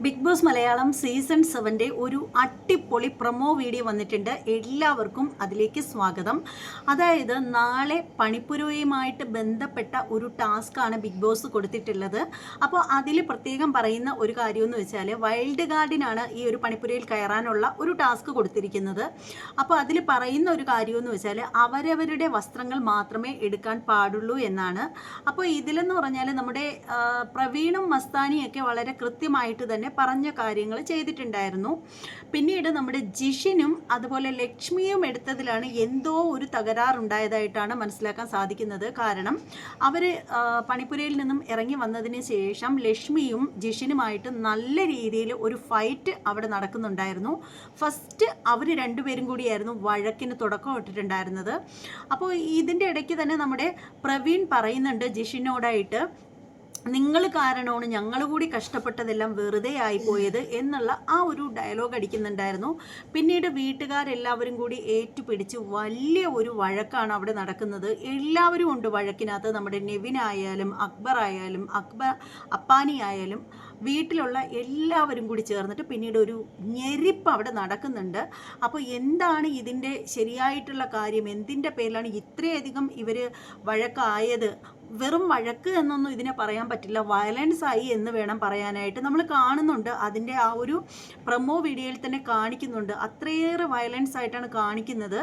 Big boss Malayalam season 7 ഒരു അടിപൊളി promo video വന്നിട്ടുണ്ട്. എല്ലാവർക്കും അതിലേക്ക് സ്വാഗതം. അതായത് നാളെ പണിപ്പുരയുമായിട്ട് ബന്ധപ്പെട്ട ഒരു ടാസ്ക്കാണ് ബിഗ് ബോസ് കൊടുത്തിട്ടുള്ളത്. അപ്പോൾ അതിൽ പ്രത്യേകം പറയുന്ന ഒരു കാര്യമെന്ന് വെച്ചാൽ വൈൽഡ് കാർഡിനാണ് ഈ ഒരു പണിപ്പുരയിൽ കയറാനുള്ള ഒരു ടാസ്ക് കൊടുത്തിരിക്കുന്നത്. അപ്പോൾ അതിൽ പറയുന്ന ഒരു കാര്യമെന്ന് വെച്ചാൽ അവരവരുടെ വസ്ത്രങ്ങൾ മാത്രമേ എടുക്കാൻ പാടുള്ളൂ എന്നാണ്. അപ്പോൾ ഇതിലെന്ന് പറഞ്ഞാൽ നമ്മുടെ പ്രവീണും മസ്താനിയൊക്കെ വളരെ കൃത്യമായിട്ട് തന്നെ പറഞ്ഞ കാര്യങ്ങൾ ചെയ്തിട്ടുണ്ടായിരുന്നു. പിന്നീട് നമ്മുടെ ജിഷിനും അതുപോലെ ലക്ഷ്മിയും എടുത്തതിലാണ് എന്തോ ഒരു തകരാറുണ്ടായതായിട്ടാണ് മനസ്സിലാക്കാൻ സാധിക്കുന്നത്. കാരണം അവർ പണിപ്പുരയിൽ നിന്നും ഇറങ്ങി വന്നതിന് ശേഷം ലക്ഷ്മിയും ജിഷിനുമായിട്ട് നല്ല രീതിയിൽ ഒരു ഫൈറ്റ് അവിടെ നടക്കുന്നുണ്ടായിരുന്നു. ഫസ്റ്റ് അവർ രണ്ടുപേരും കൂടിയായിരുന്നു വഴക്കിന് തുടക്കം ഇട്ടിട്ടുണ്ടായിരുന്നത്. അപ്പോൾ ഇതിൻ്റെ ഇടയ്ക്ക് തന്നെ നമ്മുടെ പ്രവീൺ പറയുന്നുണ്ട് ജിഷിനോടായിട്ട്, നിങ്ങൾ കാരണമാണ് ഞങ്ങൾ കൂടി കഷ്ടപ്പെട്ടതെല്ലാം വെറുതെ ആയിപ്പോയത് എന്നുള്ള ആ ഒരു ഡയലോഗ് അടിക്കുന്നുണ്ടായിരുന്നു. പിന്നീട് വീട്ടുകാരെല്ലാവരും കൂടി ഏറ്റുപിടിച്ച് വലിയ ഒരു വഴക്കാണ് അവിടെ നടക്കുന്നത്. എല്ലാവരും ഉണ്ട് വഴക്കിനകത്ത്. നമ്മുടെ നെവിനായാലും അക്ബർ ആയാലും അപ്പാനി ആയാലും വീട്ടിലുള്ള എല്ലാവരും കൂടി ചേർന്നിട്ട് പിന്നീട് ഒരു ഞെരിപ്പ് അവിടെ നടക്കുന്നുണ്ട്. അപ്പോൾ എന്താണ് ഇതിൻ്റെ ശരിയായിട്ടുള്ള കാര്യം? എന്തിൻ്റെ പേരിലാണ് ഇത്രയധികം ഇവർ വഴക്കായത്? വെറും വഴക്ക് എന്നൊന്നും ഇതിനെ പറയാൻ പറ്റില്ല, വയലൻസ് ആയി എന്ന് വേണം പറയാനായിട്ട്. നമ്മൾ കാണുന്നുണ്ട്, അതിൻ്റെ ആ ഒരു പ്രൊമോ വീഡിയോയിൽ തന്നെ കാണിക്കുന്നുണ്ട്. അത്രയേറെ വയലൻസ് ആയിട്ടാണ് കാണിക്കുന്നത്.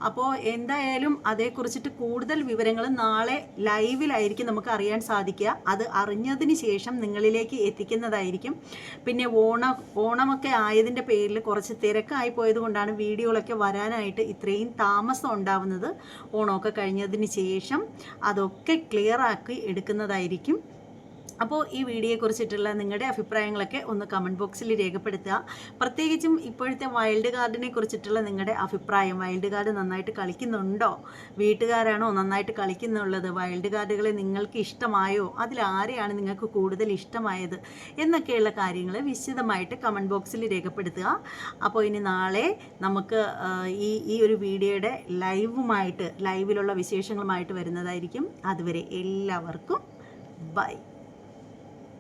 അപ്പോൾ എന്തായാലും അതേക്കുറിച്ചിട്ട് കൂടുതൽ വിവരങ്ങൾ നാളെ ലൈവിലായിരിക്കും നമുക്ക് അറിയാൻ സാധിക്കുക. അത് അറിഞ്ഞതിന് ശേഷം നിങ്ങളിലേക്ക് എത്തിക്കുന്നതായിരിക്കും. പിന്നെ ഓണമൊക്കെ ആയതിൻ്റെ പേരിൽ കുറച്ച് തിരക്കായി പോയത് കൊണ്ടാണ് വീഡിയോകളൊക്കെ വരാനായിട്ട് ഇത്രയും താമസം ഉണ്ടാവുന്നത്. ഓണമൊക്കെ കഴിഞ്ഞതിന് ശേഷം അതൊക്കെ ക്ലിയർ ആക്കി എടുക്കുന്നതായിരിക്കും. അപ്പോൾ ഈ വീഡിയോയെക്കുറിച്ചിട്ടുള്ള നിങ്ങളുടെ അഭിപ്രായങ്ങളൊക്കെ ഒന്ന് കമൻറ്റ് ബോക്സിൽ രേഖപ്പെടുത്തുക. പ്രത്യേകിച്ചും ഇപ്പോഴത്തെ വൈൽഡ് കാർഡിനെ കുറിച്ചിട്ടുള്ള നിങ്ങളുടെ അഭിപ്രായം. വൈൽഡ് കാർഡ് നന്നായിട്ട് കളിക്കുന്നുണ്ടോ? വീട്ടുകാരാണോ നന്നായിട്ട് കളിക്കുന്നുള്ളത്? വൈൽഡ് കാർഡുകളെ നിങ്ങൾക്ക് ഇഷ്ടമായോ? അതിലാരെയാണ് നിങ്ങൾക്ക് കൂടുതൽ ഇഷ്ടമായത് എന്നൊക്കെയുള്ള കാര്യങ്ങൾ വിശദമായിട്ട് കമൻറ്റ് ബോക്സിൽ രേഖപ്പെടുത്തുക. അപ്പോൾ ഇനി നാളെ നമുക്ക് ഈ ഒരു വീഡിയോയുടെ ലൈവിലുള്ള വിശേഷങ്ങളുമായിട്ട് വരുന്നതായിരിക്കും. അതുവരെ എല്ലാവർക്കും ബൈ.